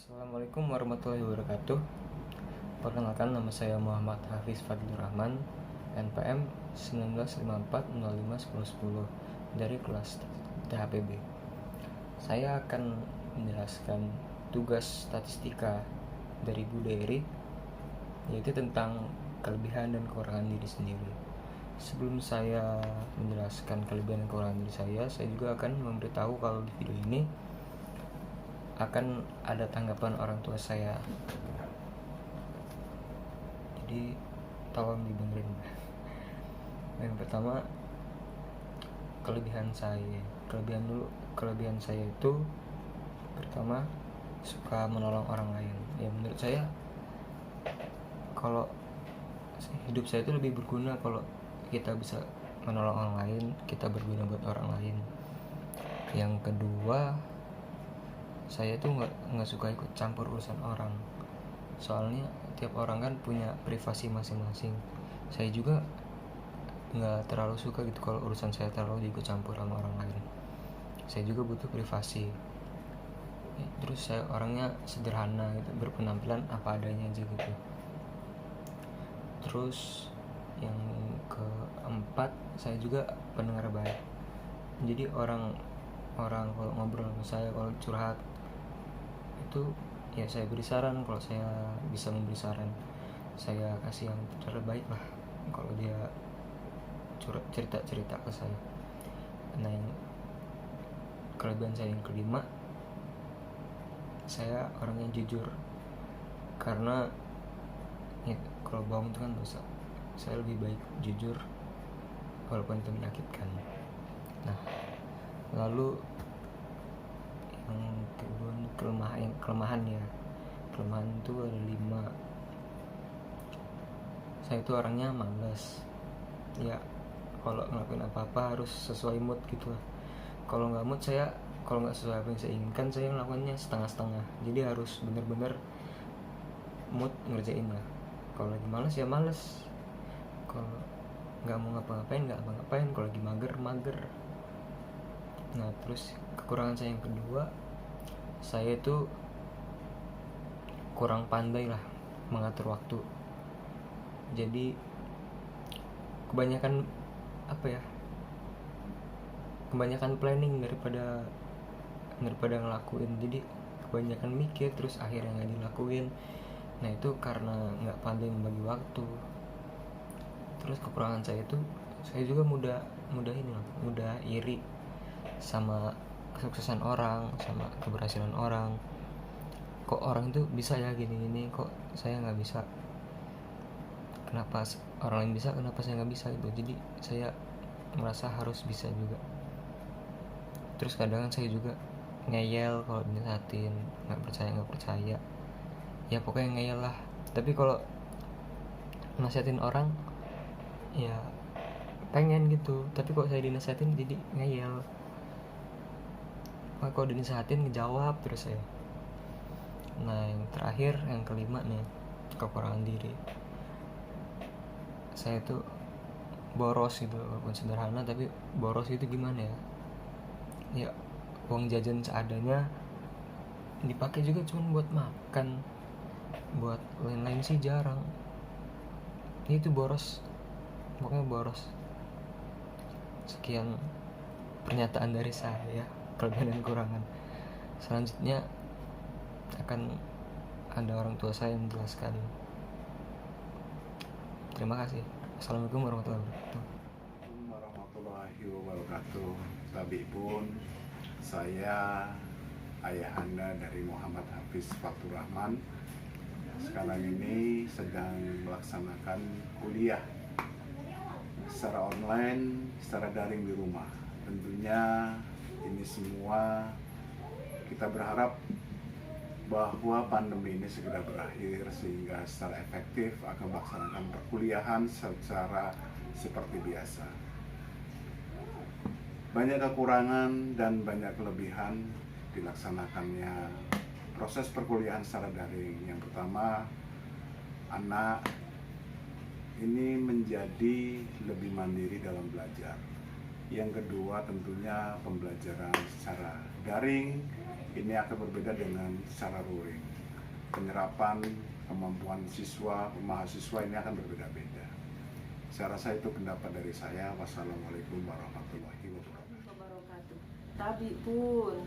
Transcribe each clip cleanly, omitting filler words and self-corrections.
Assalamualaikum warahmatullahi wabarakatuh. Perkenalkan, nama saya Muhammad Hafiz Fadlur Rahman, NPM 1954051010 dari kelas THPB. Saya akan menjelaskan tugas statistika dari Bu Dery, yaitu tentang kelebihan dan kekurangan diri sendiri. Sebelum saya menjelaskan kelebihan dan kekurangan diri saya juga akan memberitahu kalau di video ini akan ada tanggapan orang tua saya, jadi tolong didengerin. Yang pertama, kelebihan saya itu pertama, suka menolong orang lain. Ya, menurut saya kalau hidup saya itu lebih berguna kalau kita bisa menolong orang lain, kita berguna buat orang lain. Yang kedua, saya tuh nggak suka ikut campur urusan orang, soalnya tiap orang kan punya privasi masing-masing. Saya juga nggak terlalu suka gitu kalau urusan saya terlalu ikut campur sama orang lain. Saya juga butuh privasi. Terus saya orangnya sederhana gitu, berpenampilan apa adanya aja gitu. Terus yang keempat, saya juga pendengar baik. Jadi orang kalau ngobrol sama saya, kalau curhat itu ya saya beri saran. Kalau saya bisa memberi saran, saya kasih yang terbaik lah kalau dia cerita ke saya. Nah, yang kelebihan saya yang kelima, saya orangnya jujur, karena ya, kalau bohong itu kan dosa. Saya lebih baik jujur walaupun itu menyakitkan. Nah, lalu yang kedua, kelemahan itu ada 5. Saya itu orangnya malas. Ya, kalau ngelakuin apa-apa harus sesuai mood gitu lah. Kalau nggak mood, kalau nggak sesuai apa yang saya inginkan, saya ngelakuinnya setengah-setengah. Jadi harus bener-bener mood ngerjain lah. Kalau lagi malas ya malas. Kalau nggak mau ngapa-ngapain nggak ngapa-ngapain. Kalau lagi mager. Nah, terus kekurangan saya yang kedua, saya itu kurang pandai lah mengatur waktu. Jadi kebanyakan planning daripada ngelakuin. Jadi kebanyakan mikir terus akhirnya nggak dilakuin. Nah, itu karena nggak pandai membagi waktu. Terus kekurangan saya itu, saya juga mudah iri sama kesuksesan orang, sama keberhasilan orang. Kok orang itu bisa ya gini-gini, kok saya nggak bisa? Kenapa orang lain bisa, kenapa saya nggak bisa gitu? Jadi saya merasa harus bisa juga. Terus kadang saya juga ngeyel kalau dinasihatin, nggak percaya. Ya pokoknya ngeyel lah. Tapi kalau nasihatin orang ya pengen gitu, tapi kok saya dinasihatin jadi ngeyel. Kalau dinasehatin ngejawab terus saya. Nah, yang terakhir, yang kelima nih, kekurangan diri. Saya tuh boros gitu, walaupun sederhana tapi boros itu gimana ya? Ya, uang jajan seadanya dipakai juga cuma buat makan, buat lain-lain sih jarang. Itu boros, pokoknya boros. Sekian pernyataan dari saya, kelebihan dan kekurangan. Selanjutnya akan ada orang tua saya yang menjelaskan. Terima kasih. Assalamualaikum warahmatullahi wabarakatuh. Tabi pun saya ayahanda dari Muhammad Hafiz Fadlur Rahman. Sekarang ini sedang melaksanakan kuliah secara online, secara daring di rumah. Tentunya ini semua kita berharap bahwa pandemi ini segera berakhir sehingga secara efektif akan melaksanakan perkuliahan secara seperti biasa. Banyak kekurangan dan banyak kelebihan dilaksanakannya proses perkuliahan secara daring. Yang pertama, anak ini menjadi lebih mandiri dalam belajar. Yang kedua, tentunya pembelajaran secara daring ini akan berbeda dengan secara luring. penyerapan kemampuan siswa, mahasiswa ini akan berbeda-beda. Saya rasa itu pendapat dari saya. Wassalamualaikum warahmatullahi wabarakatuh. Tabi pun,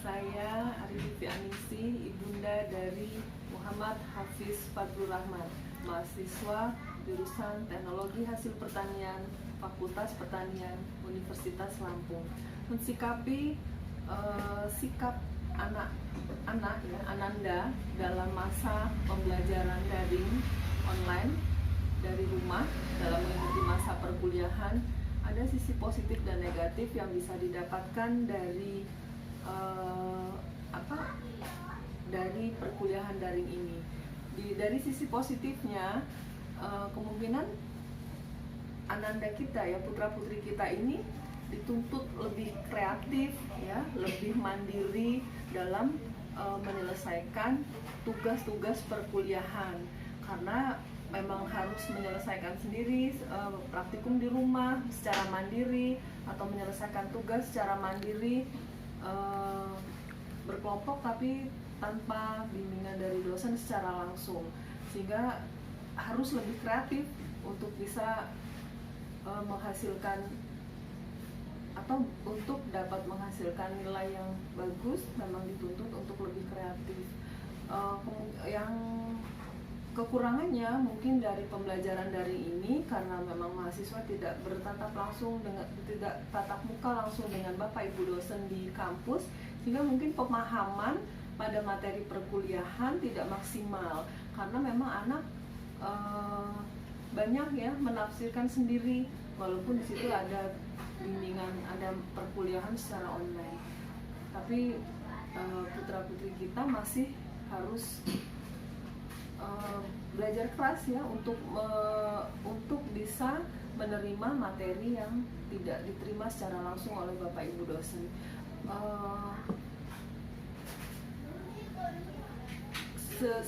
saya Arifi Anisi, ibunda dari Muhammad Hafiz Fadlur Rahman, mahasiswa jurusan Teknologi Hasil Pertanian, Fakultas Pertanian, Universitas Lampung. Mensikapi sikap anak-anak ya, Ananda dalam masa pembelajaran daring online dari rumah dalam mengikuti masa perkuliahan, ada sisi positif dan negatif yang bisa didapatkan dari dari perkuliahan daring ini. Dari sisi positifnya, kemungkinan Ananda kita ya, putra putri kita ini dituntut lebih kreatif ya, lebih mandiri dalam menyelesaikan tugas-tugas perkuliahan, karena memang harus menyelesaikan sendiri praktikum di rumah secara mandiri atau menyelesaikan tugas secara mandiri berkelompok tapi tanpa bimbingan dari dosen secara langsung, sehingga harus lebih kreatif untuk bisa menghasilkan atau untuk dapat menghasilkan nilai yang bagus. Memang dituntut untuk lebih kreatif. Yang kekurangannya mungkin dari pembelajaran daring ini, karena memang mahasiswa tidak bertatap langsung dengan, tidak tatap muka langsung dengan Bapak Ibu dosen di kampus, sehingga mungkin pemahaman pada materi perkuliahan tidak maksimal, karena memang anak banyak ya menafsirkan sendiri, walaupun di situ ada bimbingan, ada perkuliahan secara online, tapi putra putri kita masih harus belajar keras ya untuk bisa menerima materi yang tidak diterima secara langsung oleh Bapak Ibu dosen.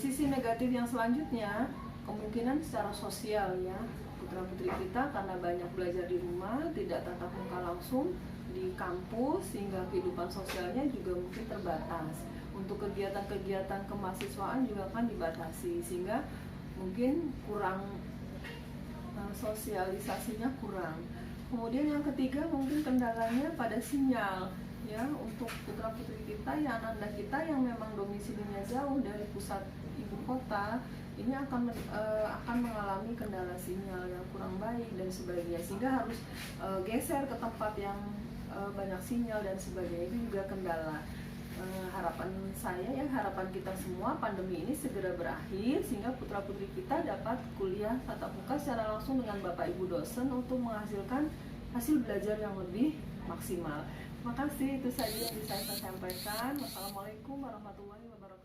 Sisi negatif yang selanjutnya, kemungkinan secara sosial ya, putra putri kita karena banyak belajar di rumah, tidak tatap muka langsung di kampus, sehingga kehidupan sosialnya juga mungkin terbatas. Untuk kegiatan-kegiatan kemahasiswaan juga akan dibatasi, sehingga mungkin kurang sosialisasinya kurang. Kemudian yang ketiga, mungkin kendalanya pada sinyal ya, untuk putra putri kita ya, anak-anak kita yang memang domisilinya jauh dari pusat ibu kota, ini akan mengalami kendala sinyal yang kurang baik dan sebagainya, sehingga harus geser ke tempat yang banyak sinyal dan sebagainya. Itu juga kendala. Harapan saya ya, harapan kita semua, pandemi ini segera berakhir sehingga putra putri kita dapat kuliah tatap muka secara langsung dengan Bapak Ibu dosen untuk menghasilkan hasil belajar yang lebih maksimal. Terima kasih, itu saja yang bisa saya sampaikan. Wassalamualaikum warahmatullahi wabarakatuh.